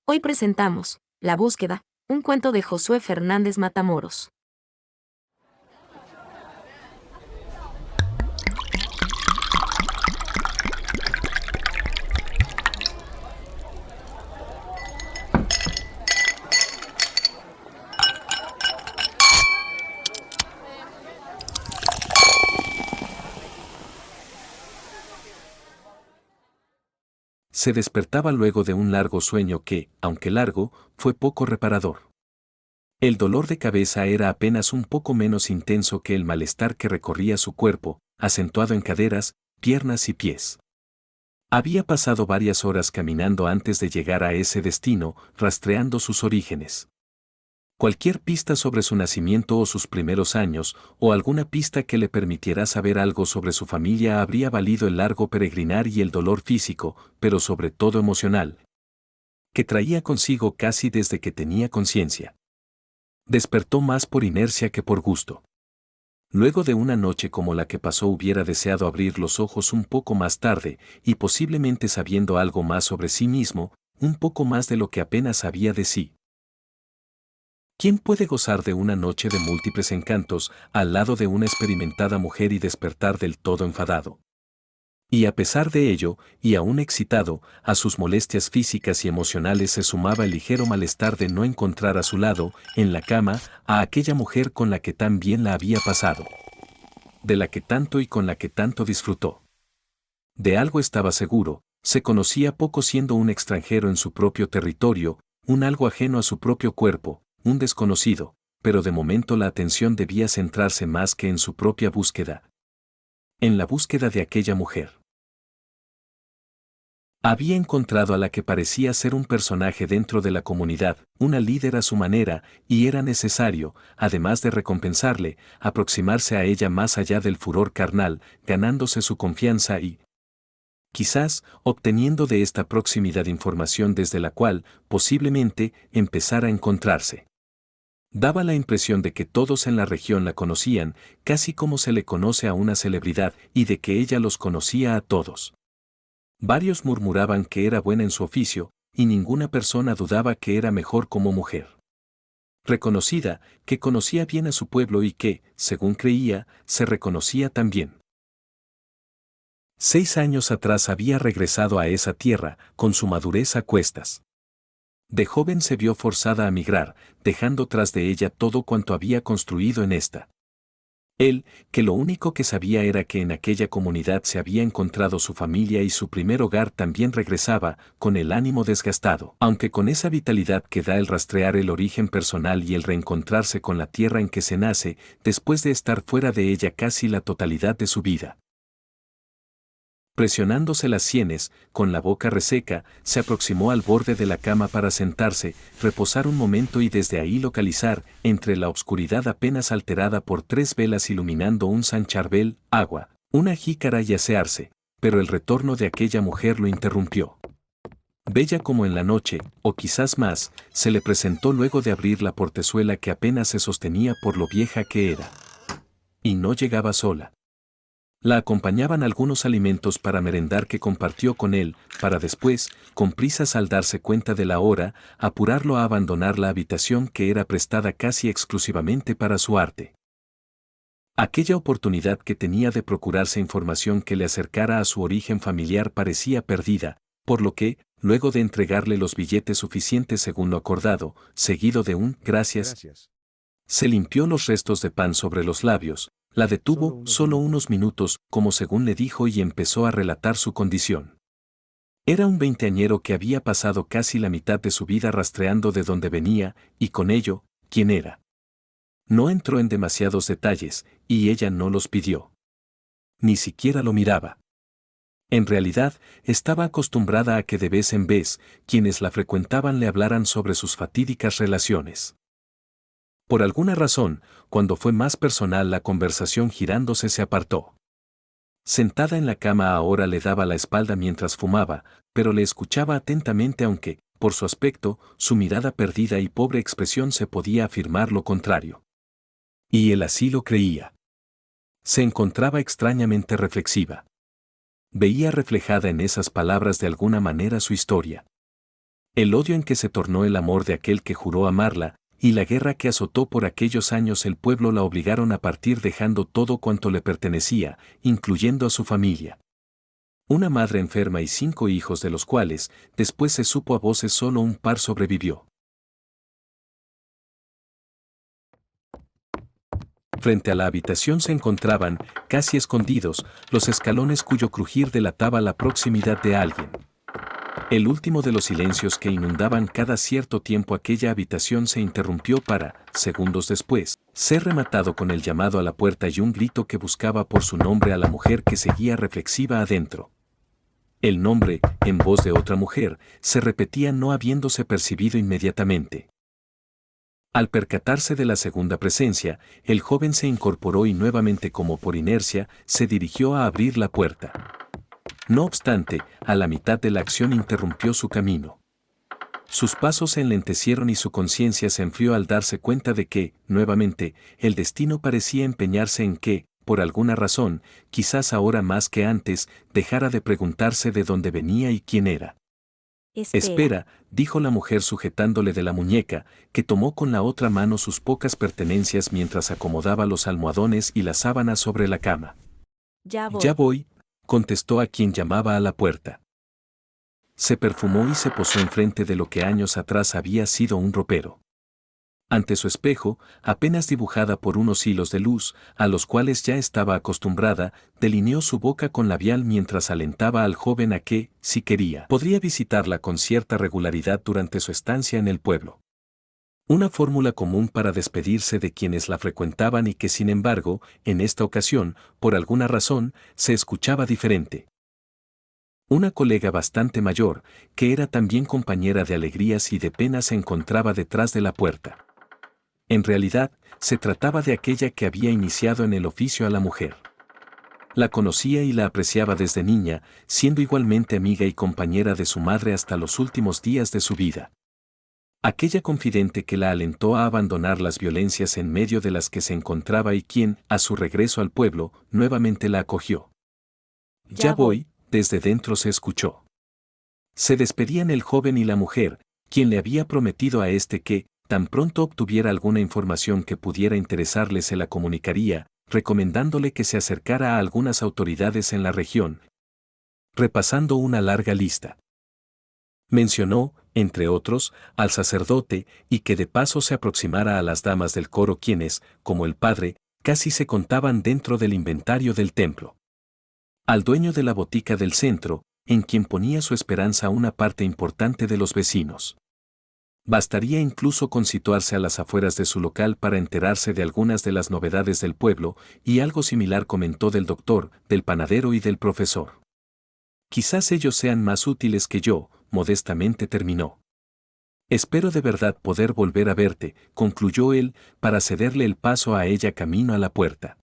Hoy presentamos La búsqueda, un cuento de Josué Fernández Matamoros. Se despertaba luego de un largo sueño que, aunque largo, fue poco reparador. El dolor de cabeza era apenas un poco menos intenso que el malestar que recorría su cuerpo, acentuado en caderas, piernas y pies. Había pasado varias horas caminando antes de llegar a ese destino, rastreando sus orígenes. Cualquier pista sobre su nacimiento o sus primeros años, o alguna pista que le permitiera saber algo sobre su familia habría valido el largo peregrinar y el dolor físico, pero sobre todo emocional, que traía consigo casi desde que tenía conciencia. Despertó más por inercia que por gusto. Luego de una noche como la que pasó hubiera deseado abrir los ojos un poco más tarde, y posiblemente sabiendo algo más sobre sí mismo, un poco más de lo que apenas sabía de sí. ¿Quién puede gozar de una noche de múltiples encantos al lado de una experimentada mujer y despertar del todo enfadado? Y a pesar de ello, y aún excitado, a sus molestias físicas y emocionales se sumaba el ligero malestar de no encontrar a su lado, en la cama, a aquella mujer con la que tan bien la había pasado. De la que tanto y con la que tanto disfrutó. De algo estaba seguro, se conocía poco siendo un extranjero en su propio territorio, un algo ajeno a su propio cuerpo, un desconocido, pero de momento la atención debía centrarse más que en su propia búsqueda. En la búsqueda de aquella mujer. Había encontrado a la que parecía ser un personaje dentro de la comunidad, una líder a su manera, y era necesario, además de recompensarle, aproximarse a ella más allá del furor carnal, ganándose su confianza y, quizás, obteniendo de esta proximidad información desde la cual, posiblemente, empezara a encontrarse. Daba la impresión de que todos en la región la conocían, casi como se le conoce a una celebridad, y de que ella los conocía a todos. Varios murmuraban que era buena en su oficio, y ninguna persona dudaba que era mejor como mujer. Reconocida, que conocía bien a su pueblo y que, según creía, se reconocía también. 6 años atrás había regresado a esa tierra, con su madurez a cuestas. De joven se vio forzada a migrar, dejando tras de ella todo cuanto había construido en esta. Él, que lo único que sabía era que en aquella comunidad se había encontrado su familia y su primer hogar, también regresaba, con el ánimo desgastado, aunque con esa vitalidad que da el rastrear el origen personal y el reencontrarse con la tierra en que se nace, después de estar fuera de ella casi la totalidad de su vida. Presionándose las sienes, con la boca reseca, se aproximó al borde de la cama para sentarse, reposar un momento y desde ahí localizar, entre la obscuridad apenas alterada por 3 velas iluminando un sancharbel, agua, una jícara y asearse, pero el retorno de aquella mujer lo interrumpió. Bella como en la noche, o quizás más, se le presentó luego de abrir la portezuela que apenas se sostenía por lo vieja que era. Y no llegaba sola. La acompañaban algunos alimentos para merendar que compartió con él, para después, con prisas al darse cuenta de la hora, apurarlo a abandonar la habitación que era prestada casi exclusivamente para su arte. Aquella oportunidad que tenía de procurarse información que le acercara a su origen familiar parecía perdida, por lo que, luego de entregarle los billetes suficientes según lo acordado, seguido de un «gracias», se limpió los restos de pan sobre los labios, la detuvo solo unos minutos, como según le dijo, y empezó a relatar su condición. Era un veinteañero que había pasado casi la mitad de su vida rastreando de dónde venía, y con ello, quién era. No entró en demasiados detalles, y ella no los pidió. Ni siquiera lo miraba. En realidad, estaba acostumbrada a que de vez en vez, quienes la frecuentaban le hablaran sobre sus fatídicas relaciones. Por alguna razón, cuando fue más personal la conversación girándose se apartó. Sentada en la cama ahora le daba la espalda mientras fumaba, pero le escuchaba atentamente aunque, por su aspecto, su mirada perdida y pobre expresión se podía afirmar lo contrario. Y él así lo creía. Se encontraba extrañamente reflexiva. Veía reflejada en esas palabras de alguna manera su historia. El odio en que se tornó el amor de aquel que juró amarla, y la guerra que azotó por aquellos años el pueblo la obligaron a partir dejando todo cuanto le pertenecía, incluyendo a su familia. Una madre enferma y 5 hijos de los cuales, después se supo a voces solo un par sobrevivió. Frente a la habitación se encontraban, casi escondidos, los escalones cuyo crujir delataba la proximidad de alguien. El último de los silencios que inundaban cada cierto tiempo aquella habitación se interrumpió para, segundos después, ser rematado con el llamado a la puerta y un grito que buscaba por su nombre a la mujer que seguía reflexiva adentro. El nombre, en voz de otra mujer, se repetía no habiéndose percibido inmediatamente. Al percatarse de la segunda presencia, el joven se incorporó y nuevamente como por inercia, se dirigió a abrir la puerta. No obstante, a la mitad de la acción interrumpió su camino. Sus pasos se enlentecieron y su conciencia se enfrió al darse cuenta de que, nuevamente, el destino parecía empeñarse en que, por alguna razón, quizás ahora más que antes, dejara de preguntarse de dónde venía y quién era. Espera, dijo la mujer sujetándole de la muñeca, que tomó con la otra mano sus pocas pertenencias mientras acomodaba los almohadones y las sábanas sobre la cama. Ya voy. Ya voy, contestó a quien llamaba a la puerta. Se perfumó y se posó enfrente de lo que años atrás había sido un ropero. Ante su espejo, apenas dibujada por unos hilos de luz, a los cuales ya estaba acostumbrada, delineó su boca con labial mientras alentaba al joven a que, si quería, podría visitarla con cierta regularidad durante su estancia en el pueblo. Una fórmula común para despedirse de quienes la frecuentaban y que sin embargo, en esta ocasión, por alguna razón, se escuchaba diferente. Una colega bastante mayor, que era también compañera de alegrías y de penas, se encontraba detrás de la puerta. En realidad, se trataba de aquella que había iniciado en el oficio a la mujer. La conocía y la apreciaba desde niña, siendo igualmente amiga y compañera de su madre hasta los últimos días de su vida. Aquella confidente que la alentó a abandonar las violencias en medio de las que se encontraba y quien, a su regreso al pueblo, nuevamente la acogió. Ya voy, desde dentro se escuchó. Se despedían el joven y la mujer, quien le había prometido a este que, tan pronto obtuviera alguna información que pudiera interesarle se la comunicaría, recomendándole que se acercara a algunas autoridades en la región. Repasando una larga lista. Mencionó, entre otros, al sacerdote, y que de paso se aproximara a las damas del coro quienes, como el padre, casi se contaban dentro del inventario del templo. Al dueño de la botica del centro, en quien ponía su esperanza una parte importante de los vecinos. Bastaría incluso con situarse a las afueras de su local para enterarse de algunas de las novedades del pueblo, y algo similar comentó del doctor, del panadero y del profesor. Quizás ellos sean más útiles que yo, modestamente terminó. Espero de verdad poder volver a verte, concluyó él, para cederle el paso a ella camino a la puerta.